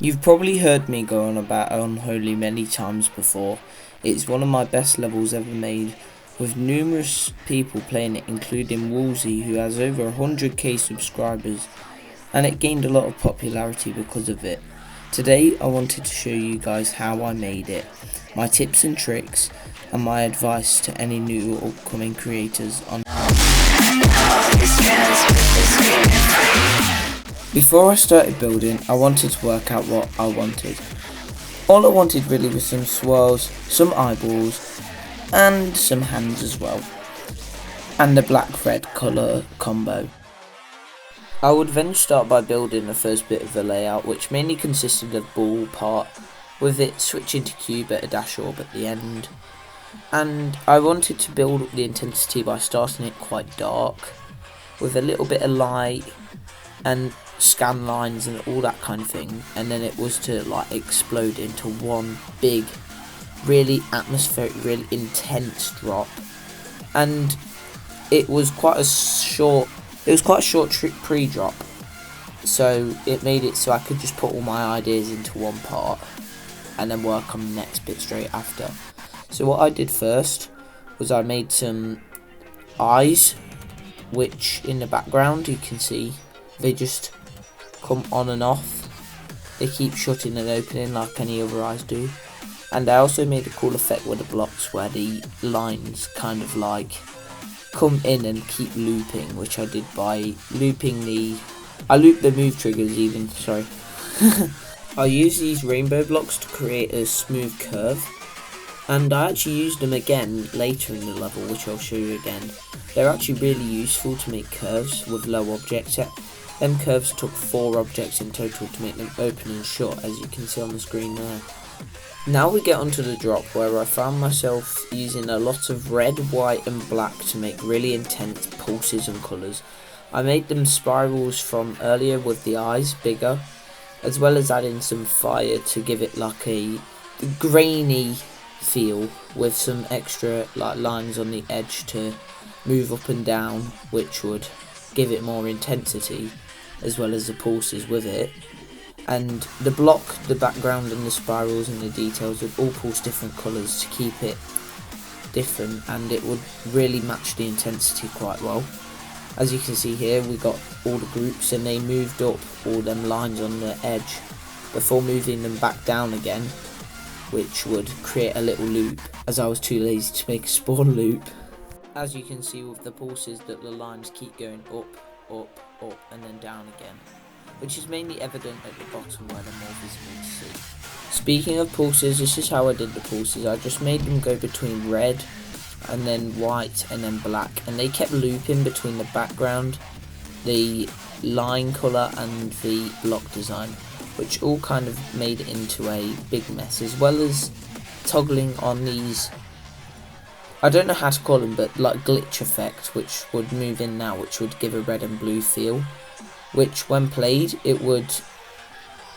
You've probably heard me go on about Unholy many times before. It's one of my best levels ever made, with numerous people playing it, including Woolsey, who has over 100k subscribers, and it gained a lot of popularity because of it. Today I wanted to show you guys how I made it, my tips and tricks, and my advice to any new or upcoming creators on. Before I started building, I wanted to work out what I wanted. All I wanted really was some swirls, some eyeballs, and some hands as well, and the black-red colour combo. I would then start by building the first bit of the layout, which mainly consisted of ball part, with it switching to cube at a dash orb at the end. And I wanted to build up the intensity by starting it quite dark, with a little bit of light and scan lines and all that kind of thing, and then it was to like explode into one big, really atmospheric, really intense drop. And it was quite a short pre-drop, so it made it so I could just put all my ideas into one part and then work on the next bit straight after. So what I did first was I made some eyes, which in the background you can see they just come on and off. They keep shutting and opening like any other eyes do. And I also made a cool effect with the blocks where the lines kind of like come in and keep looping, which I did by looping I looped the move triggers even, sorry. I used these rainbow blocks to create a smooth curve, and I actually used them again later in the level, which I'll show you again. They're actually really useful to make curves with low objects. Them curves took 4 objects in total to make them open and shut, as you can see on the screen there. Now we get onto the drop, where I found myself using a lot of red, white and black to make really intense pulses and colours. I made them spirals from earlier with the eyes bigger, as well as adding some fire to give it like a grainy feel, with some extra like lines on the edge to move up and down, which would give it more intensity, as well as the pulses with it. And the block, the background and the spirals and the details would all pulse different colours to keep it different, and it would really match the intensity quite well. As you can see here, we got all the groups and they moved up all them lines on the edge before moving them back down again, which would create a little loop, as I was too lazy to make a spawn loop. As you can see with the pulses, that the lines keep going up, up, up and then down again, which is mainly evident at the bottom where they're more visible to see. Speaking of pulses, this is how I did the pulses. I just made them go between red and then white and then black, and they kept looping between the background, the line colour and the block design, which all kind of made it into a big mess, as well as toggling on these, I don't know how to call them, but like glitch effect, which would move in now, which would give a red and blue feel, which when played it would,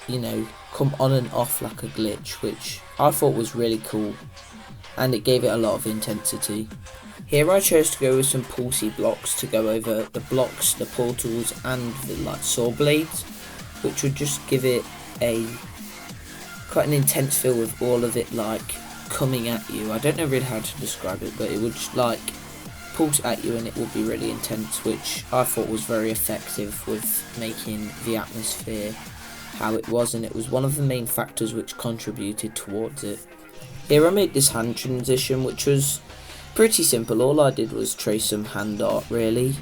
you know, come on and off like a glitch, which I thought was really cool, and it gave it a lot of intensity. Here I chose to go with some pulsey blocks to go over the blocks, the portals and the like saw blades, which would just give it a quite an intense feel with all of it like coming at you. I don't know really how to describe it, but it would just like pulse at you and it would be really intense, which I thought was very effective with making the atmosphere how it was, and it was one of the main factors which contributed towards it. Here I made this hand transition, which was pretty simple. All I did was trace some hand art really,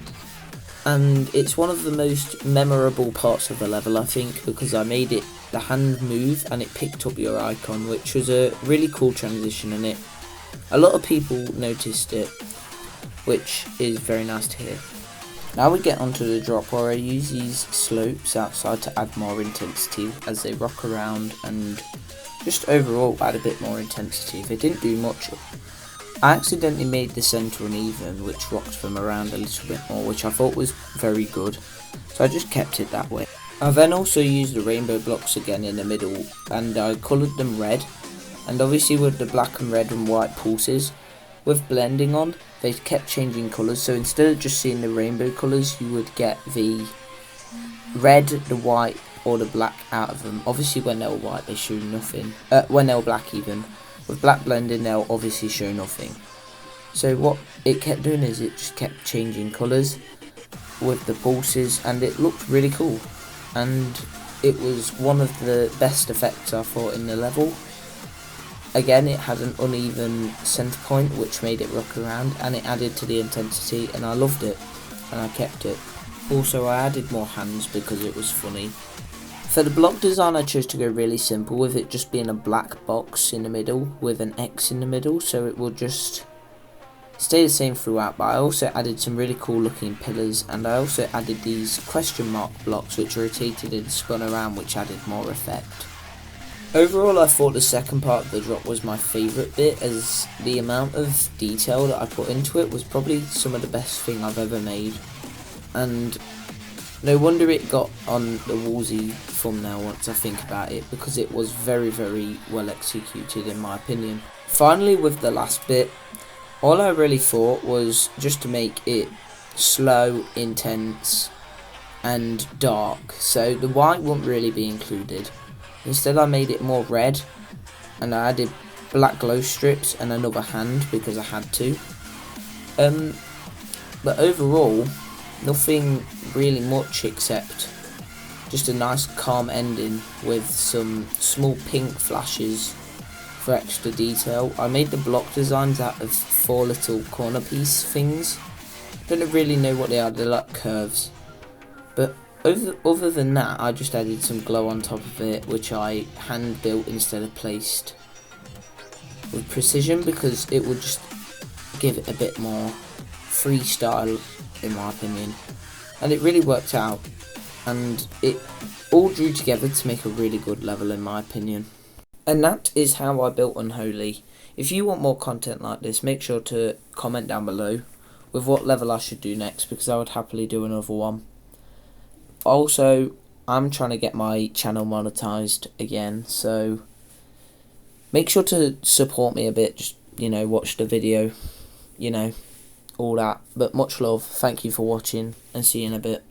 and it's one of the most memorable parts of the level, I think, because I made it the hand move and it picked up your icon, which was a really cool transition, and a lot of people noticed it, which is very nice to hear. Now we get onto the drop, where I use these slopes outside to add more intensity as they rock around and just overall add a bit more intensity. They didn't do much. I accidentally made the centre uneven, which rocked them around a little bit more, which I thought was very good, so I just kept it that way. I then also used the rainbow blocks again in the middle, and I coloured them red, and obviously with the black and red and white pulses, with blending on, they kept changing colours, so instead of just seeing the rainbow colours, you would get the red, the white, all the black out of them. Obviously when they were white they show nothing. When they were black even. With black blending they'll obviously show nothing. So what it kept doing is it just kept changing colours with the pulses, and it looked really cool. And it was one of the best effects I thought in the level. Again, it had an uneven centre point which made it rock around, and it added to the intensity, and I loved it and I kept it. Also, I added more hands because it was funny. For the block design I chose to go really simple, with it just being a black box in the middle with an X in the middle, so it will just stay the same throughout. But I also added some really cool looking pillars, and I also added these question mark blocks which rotated and spun around, which added more effect. Overall, I thought the second part of the drop was my favourite bit, as the amount of detail that I put into it was probably some of the best thing I've ever made. And no wonder it got on the Woolsey thumbnail once I think about it, because it was very, very well executed in my opinion. Finally, with the last bit, all I really thought was just to make it slow, intense and dark, so the white wouldn't really be included. Instead I made it more red, and I added black glow strips and another hand because I had to. But overall, nothing really much except just a nice calm ending with some small pink flashes for extra detail. I made the block designs out of 4 little corner piece things. Don't really know what they are, they're like curves. But other than that, I just added some glow on top of it, which I hand built instead of placed with precision, because it would just give it a bit more freestyle in my opinion. And it really worked out, and it all drew together to make a really good level in my opinion. And that is how I built Unholy. If you want more content like this, make sure to comment down below with what level I should do next, because I would happily do another one. Also, I'm trying to get my channel monetized again, so make sure to support me a bit. Just, watch the video, all that. But much love, thank you for watching, and see you in a bit.